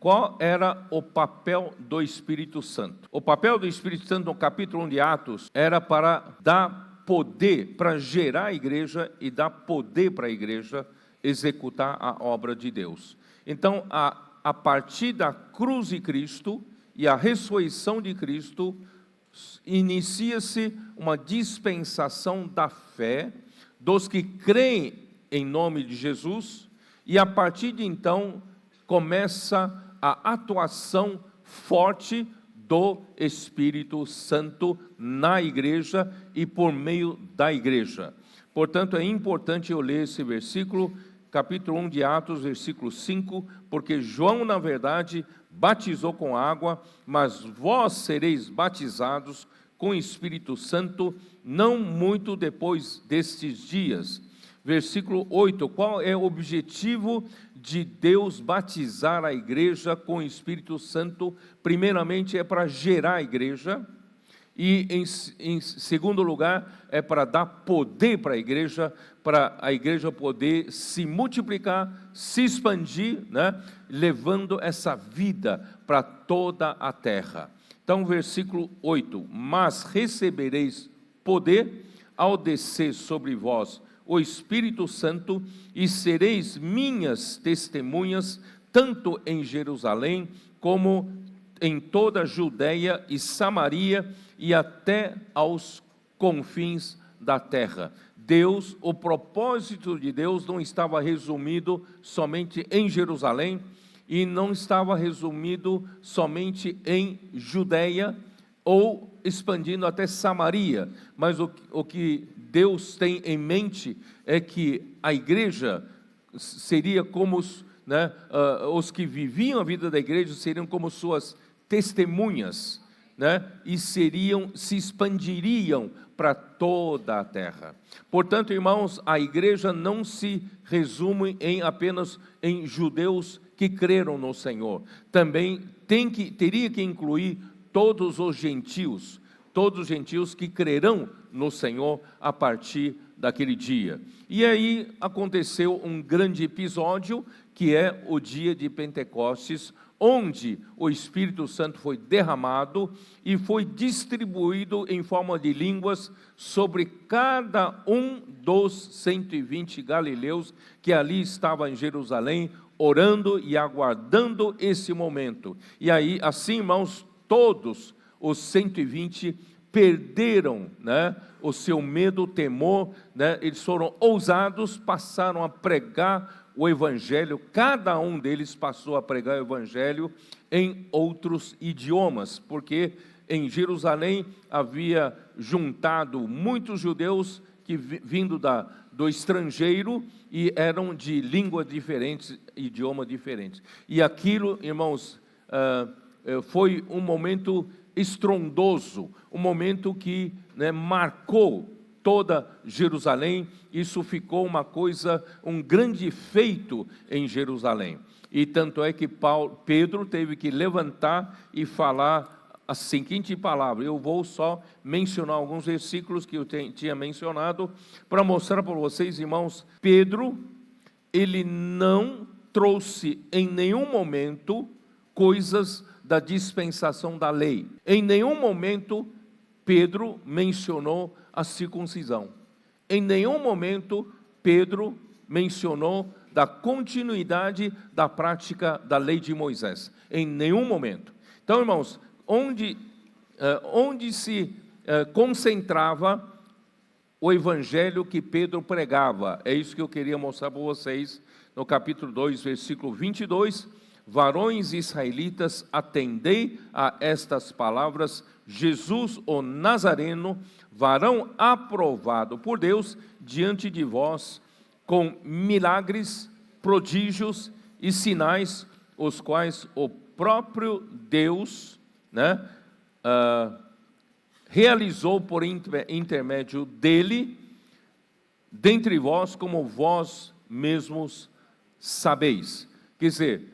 qual era o papel do Espírito Santo. O papel do Espírito Santo no capítulo 1 de Atos era para dar poder, para gerar a igreja e dar poder para a igreja executar a obra de Deus. Então, a partir da cruz de Cristo e a ressurreição de Cristo, inicia-se uma dispensação da fé dos que creem em nome de Jesus, e a partir de então começa a atuação forte do Espírito Santo na igreja e por meio da igreja. Portanto, é importante eu ler esse versículo, capítulo 1 de Atos, versículo 5, porque João, na verdade, batizou com água, mas vós sereis batizados com o Espírito Santo, não muito depois destes dias. Versículo 8, qual é o objetivo de Deus batizar a igreja com o Espírito Santo? Primeiramente é para gerar a igreja, e em segundo lugar é para dar poder para a igreja poder se multiplicar, se expandir, né? Levando essa vida para toda a terra. Então, versículo 8, mas recebereis poder ao descer sobre vós o Espírito Santo, e sereis minhas testemunhas, tanto em Jerusalém, como em toda a Judeia e Samaria, e até aos confins da terra. Deus, o propósito de Deus não estava resumido somente em Jerusalém, e não estava resumido somente em Judeia, ou expandindo até Samaria, mas o que Deus tem em mente é que a igreja seria como os que viviam a vida da igreja seriam como suas testemunhas, né? E se expandiriam para toda a terra. Portanto, irmãos, a igreja não se resume apenas em judeus que creram no Senhor. Também teria que incluir todos os gentios que crerão no Senhor a partir daquele dia. E aí aconteceu um grande episódio, que é o dia de Pentecostes, onde o Espírito Santo foi derramado e foi distribuído em forma de línguas sobre cada um dos 120 galileus que ali estavam em Jerusalém, orando e aguardando esse momento. E aí, assim, irmãos, todos os 120 perderam, né, o seu medo, o temor, né, eles foram ousados, passaram a pregar o Evangelho, cada um deles passou a pregar o Evangelho em outros idiomas, porque em Jerusalém havia juntado muitos judeus que vindo do estrangeiro e eram de línguas diferentes, idiomas diferentes. E aquilo, irmãos, foi um momento estrondoso, um momento que, né, marcou toda Jerusalém. Isso ficou uma coisa, um grande feito em Jerusalém. E tanto é que Pedro teve que levantar e falar a seguinte palavra. Eu vou só mencionar alguns versículos que eu tinha mencionado para mostrar para vocês, irmãos. Pedro, ele não trouxe em nenhum momento coisas da dispensação da lei. Em nenhum momento Pedro mencionou a circuncisão. Em nenhum momento Pedro mencionou da continuidade da prática da lei de Moisés. Em nenhum momento. Então, irmãos, onde se concentrava o evangelho que Pedro pregava? É isso que eu queria mostrar para vocês no capítulo 2, versículo 22. Varões israelitas, atendei a estas palavras: Jesus o Nazareno, varão aprovado por Deus diante de vós, com milagres, prodígios e sinais, os quais o próprio Deus, né, realizou por intermédio dele, dentre vós, como vós mesmos sabeis. Quer dizer,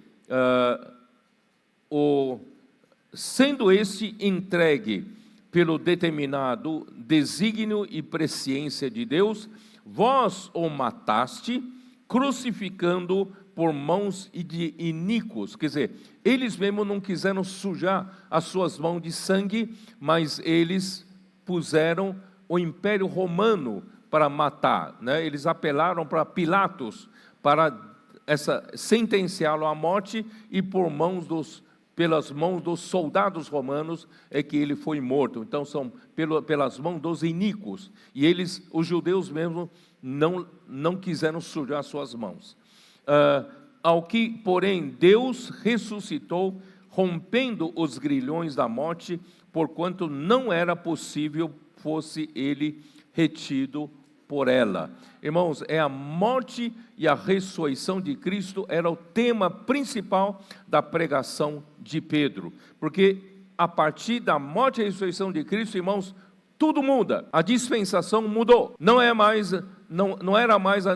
sendo este entregue pelo determinado desígnio e presciência de Deus, vós o mataste, crucificando por mãos de iníquos. Quer dizer, eles mesmos não quiseram sujar as suas mãos de sangue, mas eles puseram o Império Romano para matar, né? Eles apelaram para Pilatos para sentenciá-lo à morte, e pelas mãos dos soldados romanos é que ele foi morto. Então são pelas mãos dos iníquos, e os judeus mesmo não quiseram sujar suas mãos. Ao que, porém, Deus ressuscitou, rompendo os grilhões da morte, porquanto não era possível fosse ele retido por ela. Irmãos, a morte e a ressurreição de Cristo era o tema principal da pregação de Pedro, porque a partir da morte e ressurreição de Cristo, irmãos, tudo muda. A dispensação mudou. Não era mais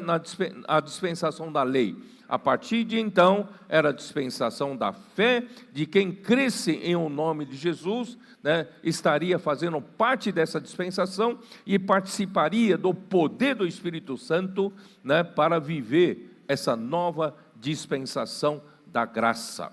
a dispensação da lei. A partir de então, era a dispensação da fé, de quem cresce em o nome de Jesus, né, estaria fazendo parte dessa dispensação e participaria do poder do Espírito Santo, né, para viver essa nova dispensação da graça.